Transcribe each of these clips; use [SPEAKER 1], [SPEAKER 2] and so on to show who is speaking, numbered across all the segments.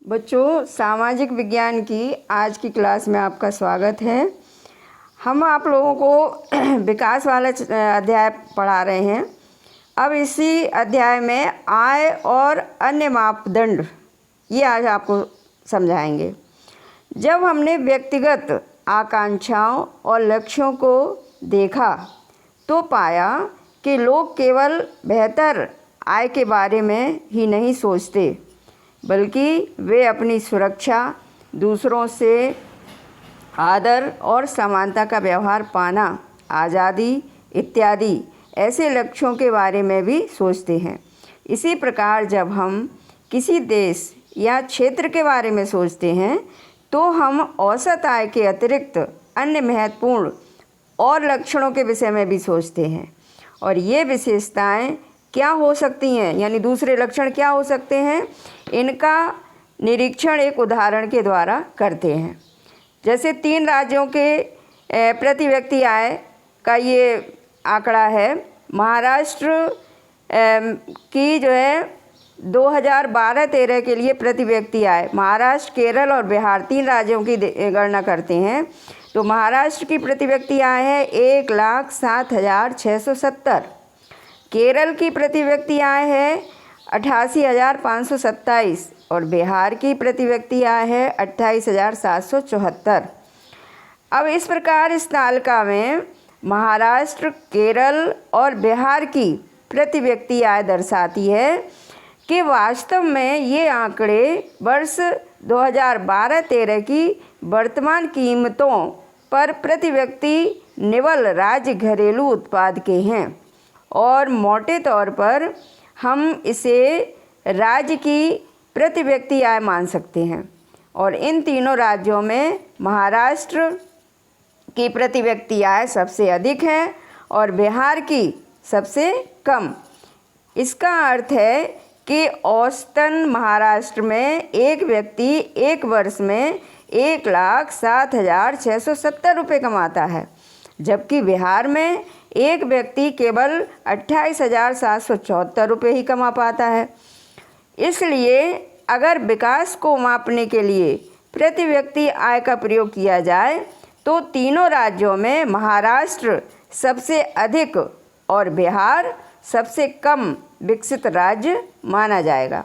[SPEAKER 1] बच्चों, सामाजिक विज्ञान की आज की क्लास में आपका स्वागत है। हम आप लोगों को विकास वाला अध्याय पढ़ा रहे हैं। अब इसी अध्याय में आय और अन्य मापदंड ये आज आपको समझाएंगे। जब हमने व्यक्तिगत आकांक्षाओं और लक्ष्यों को देखा तो पाया कि लोग केवल बेहतर आय के बारे में ही नहीं सोचते, बल्कि वे अपनी सुरक्षा, दूसरों से आदर और समानता का व्यवहार पाना, आज़ादी इत्यादि ऐसे लक्ष्यों के बारे में भी सोचते हैं। इसी प्रकार जब हम किसी देश या क्षेत्र के बारे में सोचते हैं तो हम औसत आय के अतिरिक्त अन्य महत्वपूर्ण और लक्षणों के विषय में भी सोचते हैं। और ये विशेषताएं क्या हो सकती हैं, यानी दूसरे लक्षण क्या हो सकते हैं, इनका निरीक्षण एक उदाहरण के द्वारा करते हैं। जैसे 3 राज्यों के प्रति व्यक्ति आय का ये आंकड़ा है। महाराष्ट्र की जो है 2012-13 के लिए प्रति व्यक्ति आय, महाराष्ट्र, केरल और बिहार 3 राज्यों की गणना करते हैं तो महाराष्ट्र की प्रति व्यक्ति आय है 1,07,670। केरल की प्रति व्यक्ति आय है 88,527 और बिहार की प्रति व्यक्ति आय है 28,774। अब इस प्रकार इस तालिका में महाराष्ट्र, केरल और बिहार की प्रति व्यक्ति आय दर्शाती है कि वास्तव में ये आंकड़े वर्ष 2012-13 की वर्तमान कीमतों पर प्रति व्यक्ति निवल राज्य घरेलू उत्पाद के हैं और मोटे तौर पर हम इसे राज्य की प्रति व्यक्ति आय मान सकते हैं। और इन तीनों राज्यों में महाराष्ट्र की प्रति व्यक्ति आय सबसे अधिक है और बिहार की सबसे कम। इसका अर्थ है कि औसतन महाराष्ट्र में एक व्यक्ति एक वर्ष में 1,07,670 रुपये कमाता है, जबकि बिहार में एक व्यक्ति केवल 28,774 रुपये ही कमा पाता है। इसलिए अगर विकास को मापने के लिए प्रति व्यक्ति आय का प्रयोग किया जाए तो तीनों राज्यों में महाराष्ट्र सबसे अधिक और बिहार सबसे कम विकसित राज्य माना जाएगा।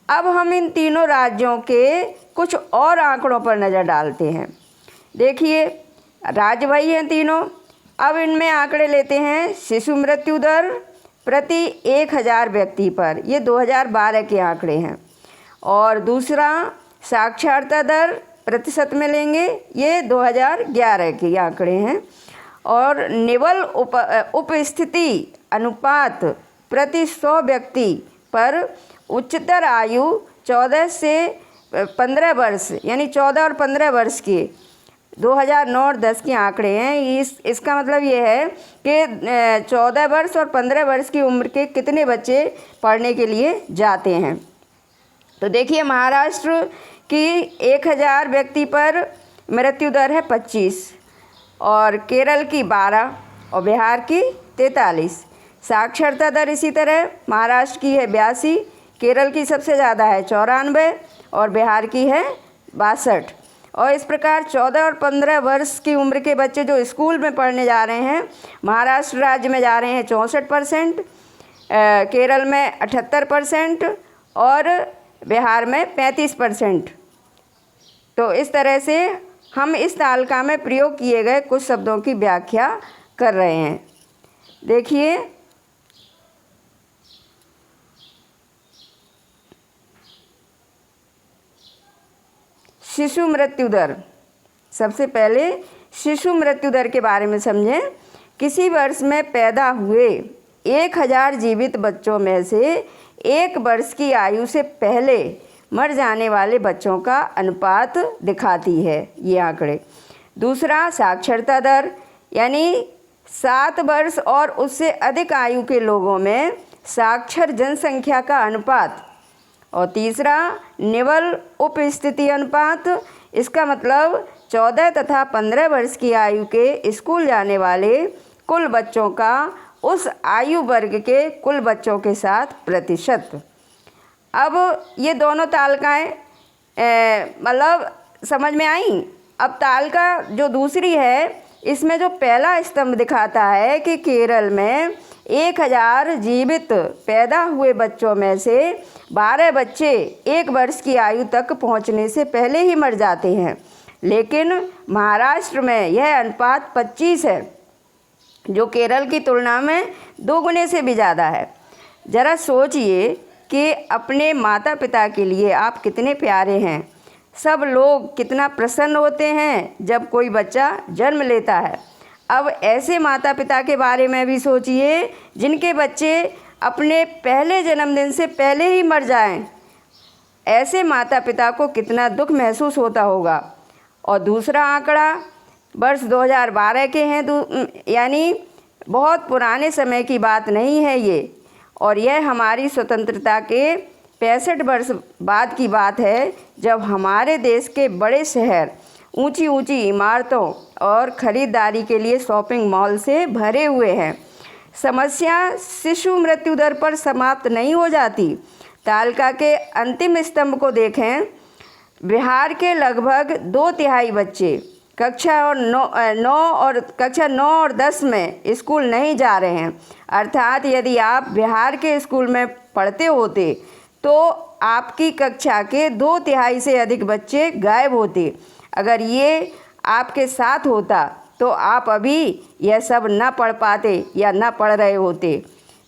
[SPEAKER 1] अब हम इन तीनों राज्यों के कुछ और आंकड़ों पर नज़र डालते हैं। देखिए, राज्य वही हैं तीनों। अब इनमें आंकड़े लेते हैं। शिशु मृत्यु दर प्रति 1,000 व्यक्ति पर, ये 2012 के आंकड़े हैं। और दूसरा साक्षरता दर प्रतिशत में लेंगे, ये 2011 के आंकड़े हैं। और निवल उपस्थिति अनुपात प्रति 100 व्यक्ति पर उच्चतर आयु 14 से 15 वर्ष, यानी 14 और 15 वर्ष के 2009 और 10 के आंकड़े हैं। इसका मतलब ये है कि 14 वर्ष और 15 वर्ष की उम्र के कितने बच्चे पढ़ने के लिए जाते हैं। तो देखिए, महाराष्ट्र की 1,000 व्यक्ति पर मृत्यु दर है 25 और केरल की 12 और बिहार की 43। साक्षरता दर इसी तरह महाराष्ट्र की है 82, केरल की सबसे ज़्यादा है 94 और बिहार की है 62। और इस प्रकार 14 और 15 वर्ष की उम्र के बच्चे जो स्कूल में पढ़ने जा रहे हैं, महाराष्ट्र राज्य में जा रहे हैं 64%, केरल में 78% और बिहार में 35%। तो इस तरह से हम इस तालिका में प्रयोग किए गए कुछ शब्दों की व्याख्या कर रहे हैं। देखिए, शिशु मृत्यु दर। सबसे पहले शिशु मृत्यु दर के बारे में समझें। किसी वर्ष में पैदा हुए 1,000 जीवित बच्चों में से 1 वर्ष की आयु से पहले मर जाने वाले बच्चों का अनुपात दिखाती है ये आंकड़े। दूसरा साक्षरता दर, यानी 7 वर्ष और उससे अधिक आयु के लोगों में साक्षर जनसंख्या का अनुपात। और तीसरा निवल उपस्थिति अनुपात, इसका मतलब 14 तथा 15 वर्ष की आयु के स्कूल जाने वाले कुल बच्चों का उस आयु वर्ग के कुल बच्चों के साथ प्रतिशत। अब ये दोनों तालिकाएं मतलब समझ में आई। अब तालिका जो दूसरी है, इसमें जो पहला स्तंभ दिखाता है कि केरल में 1000 जीवित पैदा हुए बच्चों में से 12 बच्चे 1 वर्ष की आयु तक पहुंचने से पहले ही मर जाते हैं, लेकिन महाराष्ट्र में यह अनुपात 25 है, जो केरल की तुलना में 2 गुने से भी ज़्यादा है। ज़रा सोचिए कि अपने माता पिता के लिए आप कितने प्यारे हैं। सब लोग कितना प्रसन्न होते हैं जब कोई बच्चा जन्म लेता है। अब ऐसे माता पिता के बारे में भी सोचिए जिनके बच्चे अपने पहले जन्मदिन से पहले ही मर जाएं। ऐसे माता पिता को कितना दुख महसूस होता होगा। और दूसरा आंकड़ा वर्ष 2012 के हैं, यानी बहुत पुराने समय की बात नहीं है ये, और यह हमारी स्वतंत्रता के 65 वर्ष बाद की बात है, जब हमारे देश के बड़े शहर ऊंची ऊंची इमारतों और ख़रीदारी के लिए शॉपिंग मॉल से भरे हुए हैं। समस्या शिशु मृत्यु दर पर समाप्त नहीं हो जाती। तालिका के अंतिम स्तंभ को देखें। बिहार के लगभग 2/3 बच्चे कक्षा 9 और 10 में स्कूल नहीं जा रहे हैं। अर्थात यदि आप बिहार के स्कूल में पढ़ते होते तो आपकी कक्षा के 2/3 से अधिक बच्चे गायब होते। अगर ये आपके साथ होता तो आप अभी यह सब न पढ़ पाते या न पढ़ रहे होते।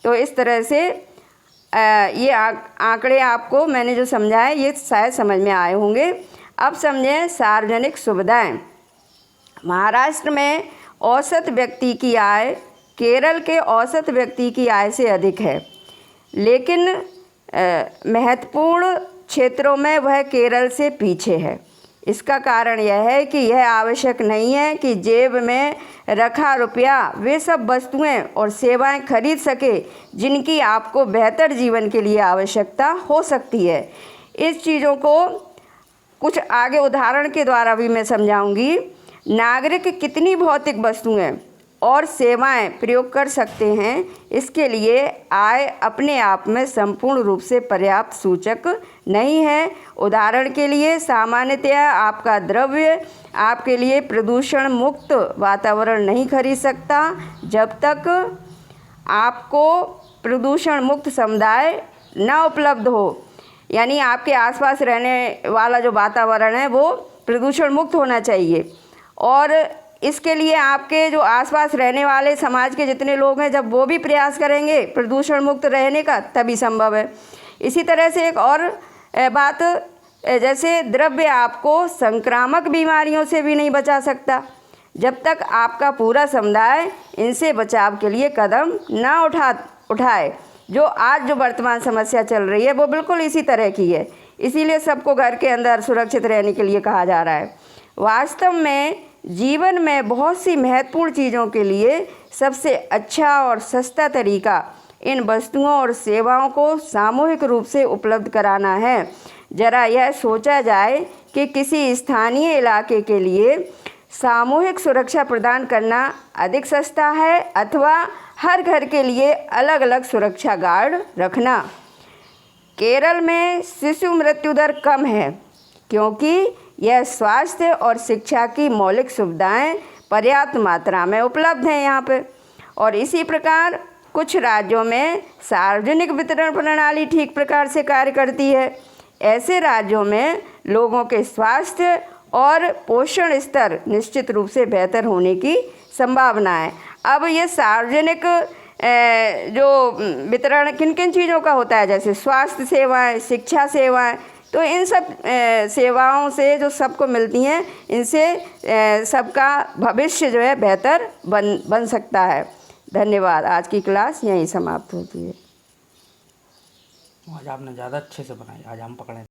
[SPEAKER 1] तो इस तरह से ये आंकड़े आपको मैंने जो समझाए ये शायद समझ में आए होंगे। अब समझें सार्वजनिक सुविधाएं। महाराष्ट्र में औसत व्यक्ति की आय केरल के औसत व्यक्ति की आय से अधिक है, लेकिन महत्वपूर्ण क्षेत्रों में वह केरल से पीछे है। इसका कारण यह है कि यह आवश्यक नहीं है कि जेब में रखा रुपया वे सब वस्तुएं और सेवाएं खरीद सके जिनकी आपको बेहतर जीवन के लिए आवश्यकता हो सकती है। इस चीज़ों को कुछ आगे उदाहरण के द्वारा भी मैं समझाऊंगी। नागरिक कितनी भौतिक वस्तुएं और सेवाएं प्रयोग कर सकते हैं, इसके लिए आय अपने आप में संपूर्ण रूप से पर्याप्त सूचक नहीं है। उदाहरण के लिए सामान्यतया आपका द्रव्य आपके लिए प्रदूषण मुक्त वातावरण नहीं खरीद सकता जब तक आपको प्रदूषण मुक्त समुदाय न उपलब्ध हो। यानी आपके आसपास रहने वाला जो वातावरण है वो प्रदूषण मुक्त होना चाहिए, और इसके लिए आपके जो आसपास रहने वाले समाज के जितने लोग हैं जब वो भी प्रयास करेंगे प्रदूषण मुक्त रहने का तभी संभव है। इसी तरह से एक और बात, जैसे द्रव्य आपको संक्रामक बीमारियों से भी नहीं बचा सकता जब तक आपका पूरा समुदाय इनसे बचाव के लिए कदम ना उठाए। जो आज जो वर्तमान समस्या चल रही है वो बिल्कुल इसी तरह की है। इसीलिए सबको घर के अंदर सुरक्षित रहने के लिए कहा जा रहा है। वास्तव में जीवन में बहुत सी महत्वपूर्ण चीज़ों के लिए सबसे अच्छा और सस्ता तरीका इन वस्तुओं और सेवाओं को सामूहिक रूप से उपलब्ध कराना है। ज़रा यह सोचा जाए कि किसी स्थानीय इलाके के लिए सामूहिक सुरक्षा प्रदान करना अधिक सस्ता है अथवा हर घर के लिए अलग अलग सुरक्षा गार्ड रखना। केरल में शिशु मृत्यु दर कम है क्योंकि यह स्वास्थ्य और शिक्षा की मौलिक सुविधाएं पर्याप्त मात्रा में उपलब्ध हैं यहाँ पे। और इसी प्रकार कुछ राज्यों में सार्वजनिक वितरण प्रणाली ठीक प्रकार से कार्य करती है। ऐसे राज्यों में लोगों के स्वास्थ्य और पोषण स्तर निश्चित रूप से बेहतर होने की संभावना है। अब ये सार्वजनिक जो वितरण किन किन चीज़ों का होता है, जैसे स्वास्थ्य सेवाएं, शिक्षा सेवाएं, तो इन सब सेवाओं से जो सबको मिलती हैं इनसे सबका भविष्य जो है बेहतर बन सकता है। धन्यवाद। आज की क्लास यहीं समाप्त होती है।
[SPEAKER 2] आज आपने ज़्यादा अच्छे से बनाई, आज हम पकड़े।